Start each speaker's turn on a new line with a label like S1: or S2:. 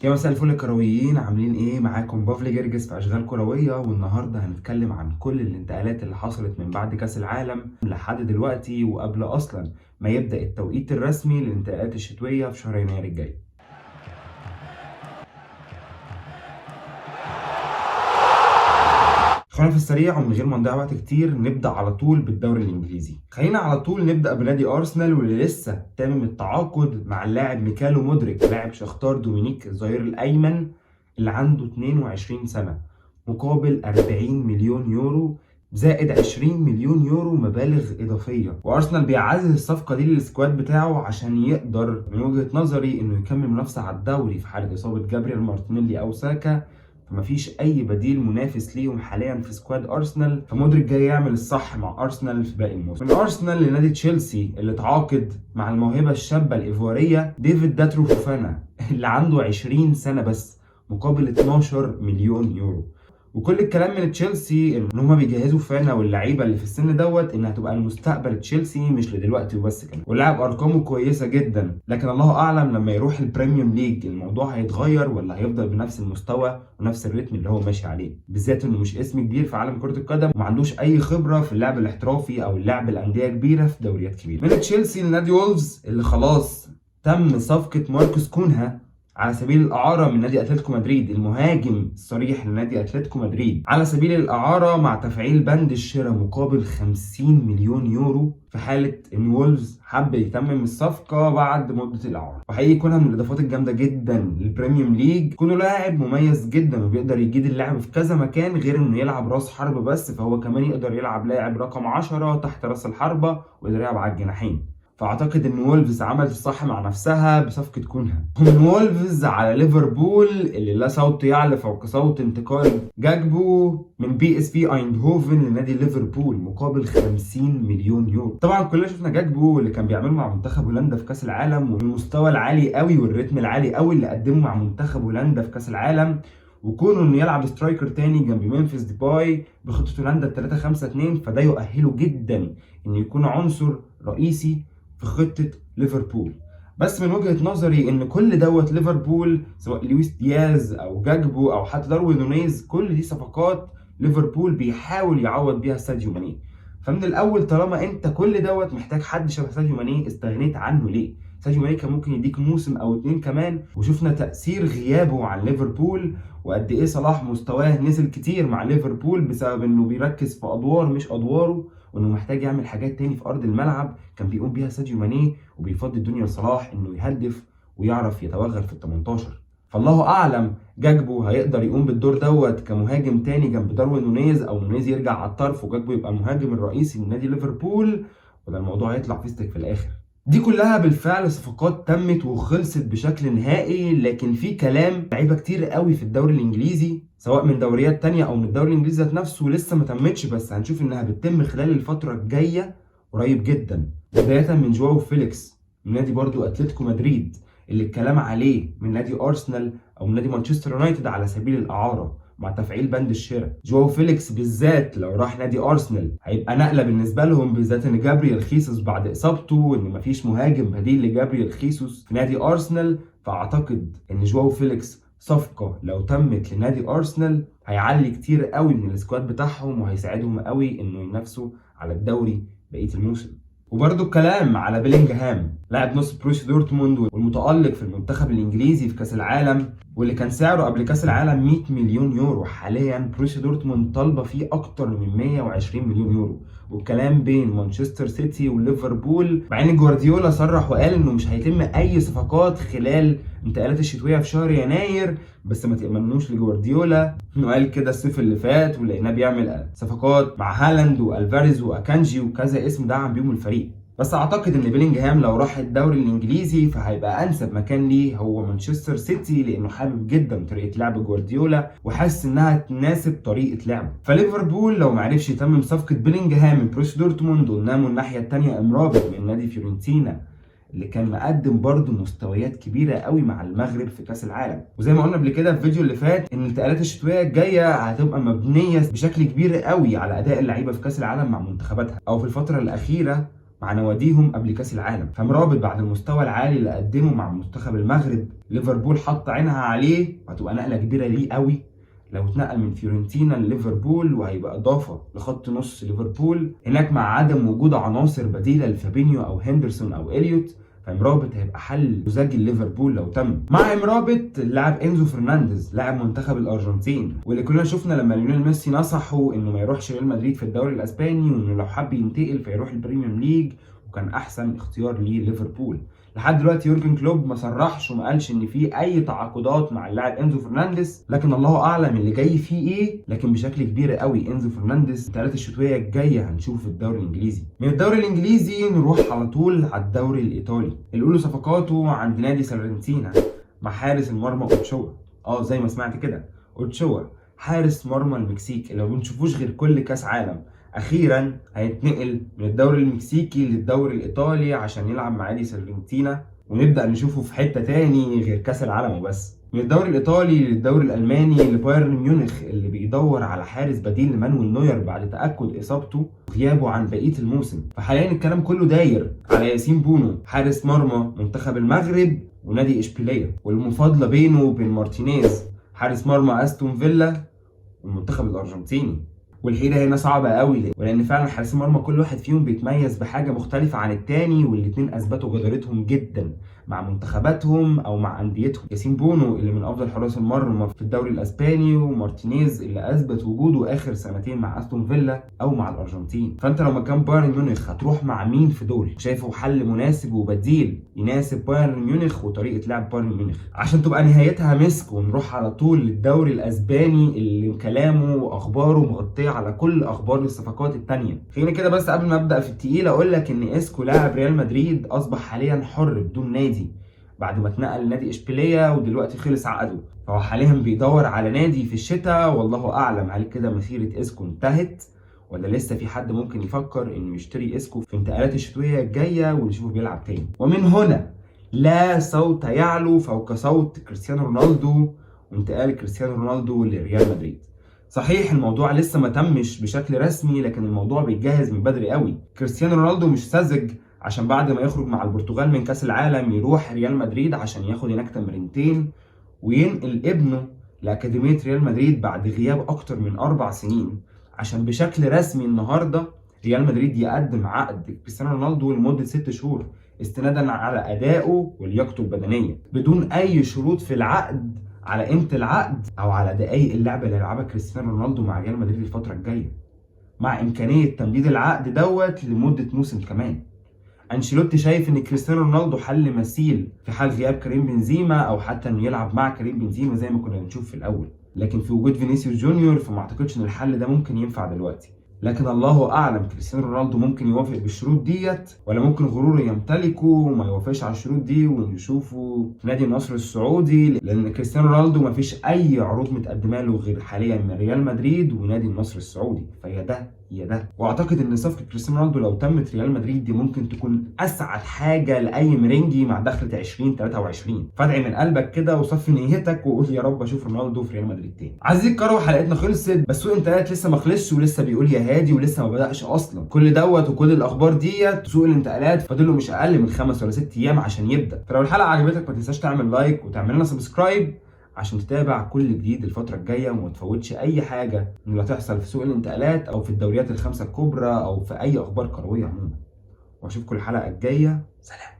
S1: يا مساء الفل الكرويين، عاملين ايه؟ معاكم بافلي جرجس في اشغال كرويه، والنهارده هنتكلم عن كل الانتقالات اللي حصلت من بعد كاس العالم لحد دلوقتي وقبل اصلا ما يبدا التوقيت الرسمي للانتقالات الشتويه في شهر يناير الجاي. خلينا في السريع ومن غير ما نضيع وقت كتير نبدا على طول بالدوري الانجليزي. خلينا على طول نبدا بنادي ارسنال، واللي لسه تامم التعاقد مع اللاعب ميكالو مودريك لاعب شختار دومينيك الظهير الايمن اللي عنده 22 سنه، مقابل 40 مليون يورو زائد 20 مليون يورو مبالغ اضافيه. وارسنال بيعزز الصفقه دي للسكواد بتاعه عشان يقدر من وجهه نظري انه يكمل منافسه على الدوري في حاله اصابه جابرييل مارتينيلي او ساكا. فمفيش اي بديل منافس ليهم حاليا في سكواد ارسنال، فمودريك جاي يعمل الصح مع ارسنال في باقي الموسم. من ارسنال لنادي تشيلسي اللي اتعاقد مع الموهبه الشابه الايفواريه ديفيد داترو فوفانا اللي عنده 20 سنه بس، مقابل 12 مليون يورو. وكل الكلام من تشيلسي ان هم بيجهزوا فانا واللعيبه اللي في السن دوت انها تبقى المستقبل تشيلسي مش لدلوقتي وبس كده، واللاعب ارقامه كويسه جدا، لكن الله اعلم لما يروح البريميوم ليج الموضوع هيتغير ولا هيفضل بنفس المستوى ونفس الريتم اللي هو ماشي عليه، بالذات انه مش اسم كبير في عالم كره القدم وما عندوش اي خبره في اللعب الاحترافي او اللعب الانديه كبيره في دوريات كبيره. من تشيلسي لنادي وولفز اللي خلاص تم صفقه ماركوس كونها على سبيل الإعارة من نادي أتلتيكو مدريد، المهاجم الصريح لنادي أتلتيكو مدريد على سبيل الإعارة مع تفعيل بند الشراء مقابل 50 مليون يورو في حالة إن وولفز حب يتمم الصفقة بعد مدة الإعارة. وحقيقي يكونها من الإضافات الجامدة جدا للبريميوم ليج، كونه لاعب مميز جدا وبيقدر يجيد اللعب في كذا مكان غير إنه يلعب راس حرب بس، فهو كمان يقدر يلعب لاعب رقم 10 تحت راس الحربة ويقدر يلعب على الجناحين. فاعتقد ان وولفز عملت الصح مع نفسها بصفقه كونها. ومن وولفز على ليفربول اللي لا صوت يعلى فوق صوت انتقال جاكبو من بي اس في ايندهوفن لنادي ليفربول مقابل 50 مليون يورو. طبعا كلنا شفنا جاكبو اللي كان بيعمله مع منتخب هولندا في كاس العالم، والمستوى العالي قوي والريتم العالي قوي اللي قدمه مع منتخب هولندا في كاس العالم، وكونه انه يلعب سترايكر تاني جنب ممفيس ديباي بخطه هولندا 3-5-2 فده يؤهله جدا انه يكون عنصر رئيسي في خطة ليفربول. بس من وجهة نظري ان كل دوت ليفربول سواء لويس دياز او جاكبو او حتى داروين نونيز كل دي صفقات ليفربول بيحاول يعوض بيها ساديو ماني. فمن الاول طالما انت كل دوت محتاج حد شبه ساديو ماني استغنيت عنه ليه؟ ساديو ماني كان ممكن يديك موسم او اتنين كمان، وشفنا تأثير غيابه عن ليفربول وقد ايه صلاح مستواه نزل كتير مع ليفربول بسبب انه بيركز في ادوار مش ادواره، وانه محتاج يعمل حاجات تاني في ارض الملعب كان بيقوم بيها ساديو ماني، وبيفضي الدنيا لصلاح انه يهدف ويعرف يتوغل في ال 18. فالله اعلم جاكبو هيقدر يقوم بالدور دوت كمهاجم تاني جنب داروين نونيز، او نونيز يرجع على الطرف وجاكبو يبقى المهاجم الرئيسي لنادي ليفربول، وده الموضوع هيطلع فيستك في الاخر. دي كلها بالفعل صفقات تمت وخلصت بشكل نهائي، لكن في كلام لعيبه كتير قوي في الدوري الانجليزي سواء من دوريات تانية او من الدوري الانجليزي ذات نفسه لسه ما تمتش، بس هنشوف انها بتتم خلال الفتره الجايه قريب جدا. بدايه من جواو فيليكس من نادي برضو اتلتيكو مدريد اللي الكلام عليه من نادي ارسنال او من نادي مانشستر يونايتد على سبيل الاعاره مع تفعيل بند الشراء. جواو فيليكس بالذات لو راح نادي ارسنال هيبقى نقله بالنسبه لهم، بالذات ان جابرييل خيسوس بعد اصابته وان مفيش مهاجم بديل لجابرييل خيسوس في نادي ارسنال. فاعتقد ان جواو فيليكس صفقه لو تمت لنادي ارسنال هيعلي كتير قوي من السكواد بتاعهم وهيساعدهم قوي انه ينافسوا على الدوري بقيه الموسم. وبرده الكلام على بيلينجهام لاعب نص بروسيا دورتموند والمتألق في المنتخب الانجليزي في كاس العالم، واللي كان سعره قبل كاس العالم 100 مليون يورو. حاليا بروسيا دورتموند طالبه فيه اكتر من 120 مليون يورو، والكلام بين مانشستر سيتي وليفربول، مع ان جوارديولا صرح وقال انه مش هيتم اي صفقات خلال انتقالات الشتويه في شهر يناير، بس ما تأمنوش لجوارديولا انه قال كده الصيف اللي فات ولقيناه بيعمل صفقات مع هالاند والفاريز واكانجي وكذا اسم دعم بيهم الفريق. بس اعتقد ان بيلينجهام لو راح الدوري الانجليزي فهيبقى انسب مكان ليه هو مانشستر سيتي، لانه حابب جدا طريقه لعب جوارديولا وحاسس انها تناسب طريقه لعبه. فليفربول لو معرفش يتمم صفقه بيلينجهام من بروسيا دورتموند وناموا الناحيه الثانيه امرابط من نادي فيورنتينا اللي كان مقدم برضه مستويات كبيره قوي مع المغرب في كاس العالم. وزي ما قلنا قبل كده في الفيديو اللي فات ان الانتقالات الشتويه الجايه هتبقى مبنيه بشكل كبير قوي على اداء اللعيبه في كاس العالم مع منتخباتها، او في الفتره الاخيره مع نواديهم قبل كاس العالم. فمرابط بعد المستوى العالي اللي قدمه مع منتخب المغرب، ليفربول حط عينها عليه، وهتبقى نقله كبيره ليه قوي لو اتنقل من فيورنتينا لليفربول، وهيبقى اضافه لخط نص ليفربول هناك مع عدم وجود عناصر بديله لفابينيو او هندرسون او اليوت. فمرابط هيبقى حل مزاجي ليفربول لو تم. مع مرابط اللاعب انزو فرنانديز لاعب منتخب الارجنتين، واللي كلنا شفنا لما ليونيل ميسي نصحه انه ما يروحش ريال مدريد في الدوري الاسباني، وانه لو حب ينتقل فيروح البريميوم ليج، وكان احسن اختيار ليه ليفربول. لحد دلوقتي يورجن كلوب ما صرحش وما قالش ان في اي تعاقدات مع اللاعب انزو فرنانديز، لكن الله اعلم اللي جاي فيه ايه. لكن بشكل كبير قوي انزو فرنانديز الثلاث الشتويه الجايه هنشوفه في الدوري الانجليزي. من الدوري الانجليزي نروح على طول على الدوري الايطالي، اللي له صفقاته عند نادي سالرنتينا مع حارس المرمى اوتشوا. زي ما سمعت كده، اوتشوا حارس مرمى المكسيك اللي ما بنشوفوش غير كل كاس عالم. اخيرا هيتنقل من الدوري المكسيكي للدوري الايطالي عشان يلعب مع نادي سالرنتينا، ونبدا نشوفه في حته تاني غير كاس العالم وبس. من الدوري الايطالي للدوري الالماني لبايرن ميونخ، اللي بيدور على حارس بديل لمانويل نوير بعد تاكد اصابته وغيابه عن بقيه الموسم. فحاليا الكلام كله داير على ياسين بونو حارس مرمى منتخب المغرب ونادي اشبيليه، والمفاضله بينه وبين مارتينيز حارس مرمى استون فيلا والمنتخب الارجنتيني. والحيره هنا صعبه قوي، ولان فعلا حارس المرمى كل واحد فيهم بيتميز بحاجه مختلفه عن التاني، والاثنين اثبتوا جدارتهم جدا مع منتخباتهم او مع انديتهم. ياسين بونو اللي من افضل حراس المرمى في الدوري الاسباني، ومارتينيز اللي اثبت وجوده اخر سنتين مع استون فيلا او مع الارجنتين. فانت لو مكان بايرن ميونخ هتروح مع مين في دول؟ شايفه حل مناسب وبديل يناسب بايرن ميونخ وطريقه لعب بايرن ميونخ عشان تبقى نهايتها مسك، ونروح على طول للدوري الاسباني اللي كلامه واخباره مغطيه على كل اخبار الصفقات التانية. خليني كده بس قبل ما ابدا في التقيل اقول لك ان اسكو لاعب ريال مدريد اصبح حاليا حر بدون نادي بعد ما اتنقل لنادي اشبيليه ودلوقتي خلص عقده. فهو حاليا بيدور على نادي في الشتاء، والله اعلم هل كده مسيره اسكو انتهت ولا لسه في حد ممكن يفكر انه يشتري اسكو في انتقالات الشتويه الجايه ونشوفه بيلعب تاني. ومن هنا لا صوت يعلو فوق صوت كريستيانو رونالدو وانتقال كريستيانو رونالدو لريال مدريد. صحيح الموضوع لسه ما تمش بشكل رسمي، لكن الموضوع بيتجهز من بدري قوي. كريستيانو رونالدو مش ساذج عشان بعد ما يخرج مع البرتغال من كاس العالم يروح ريال مدريد عشان ياخد هناك تمرينتين وينقل ابنه لاكاديميه ريال مدريد بعد غياب اكتر من 4 سنين، عشان بشكل رسمي النهارده ريال مدريد يقدم عقد كريستيانو رونالدو لمده 6 شهور استنادا على ادائه ولياقته البدنيه، بدون اي شروط في العقد على قيمه العقد او على دقائق اللعبه اللي هيلعبها كريستيانو رونالدو مع ريال مدريد الفتره الجايه، مع امكانيه تمديد العقد دوت لمده موسم كمان. انشيلوتي شايف ان كريستيانو رونالدو حل مثيل في حال غياب كريم بنزيما، او حتى انه يلعب مع كريم بنزيما زي ما كنا بنشوف في الاول، لكن في وجود فينيسيوس جونيور فما اعتقدش ان الحل ده ممكن ينفع دلوقتي. لكن الله اعلم كريستيانو رونالدو ممكن يوافق بالشروط ديت، ولا ممكن غروره يمتلكه وما يوافقش على الشروط دي ونشوفه في نادي النصر السعودي، لان كريستيانو رونالدو ما فيش اي عروض متقدمه له غير حاليا من ريال مدريد ونادي النصر السعودي. فيا ده يا ده. واعتقد ان صفقه كريستيانو رونالدو لو تمت ريال مدريد دي ممكن تكون اسعد حاجه لاي مرنجي مع دخله 2023. فادعي من قلبك كده وصفي نيتك وقول يا رب اشوف رونالدو في ريال مدريد تاني. عزيزي الكروي حلقتنا خلصت، بس سوق الانتقالات لسه ما خلصش ولسه بيقول يا هادي ولسه ما بداش اصلا. كل دوت وكل الاخبار ديت سوق الانتقالات فاضله مش اقل من 5 ولا 6 ايام عشان يبدا. فلو الحلقه عجبتك ما تنساش تعمل لايك وتعمل لنا سبسكرايب عشان تتابع كل جديد الفترة الجاية وما تفوتش أي حاجة من اللي هتحصل في سوق الانتقالات أو في الدوريات ال5 الكبرى أو في أي أخبار كروية عموما. وأشوفكم الحلقة الجاية، سلام.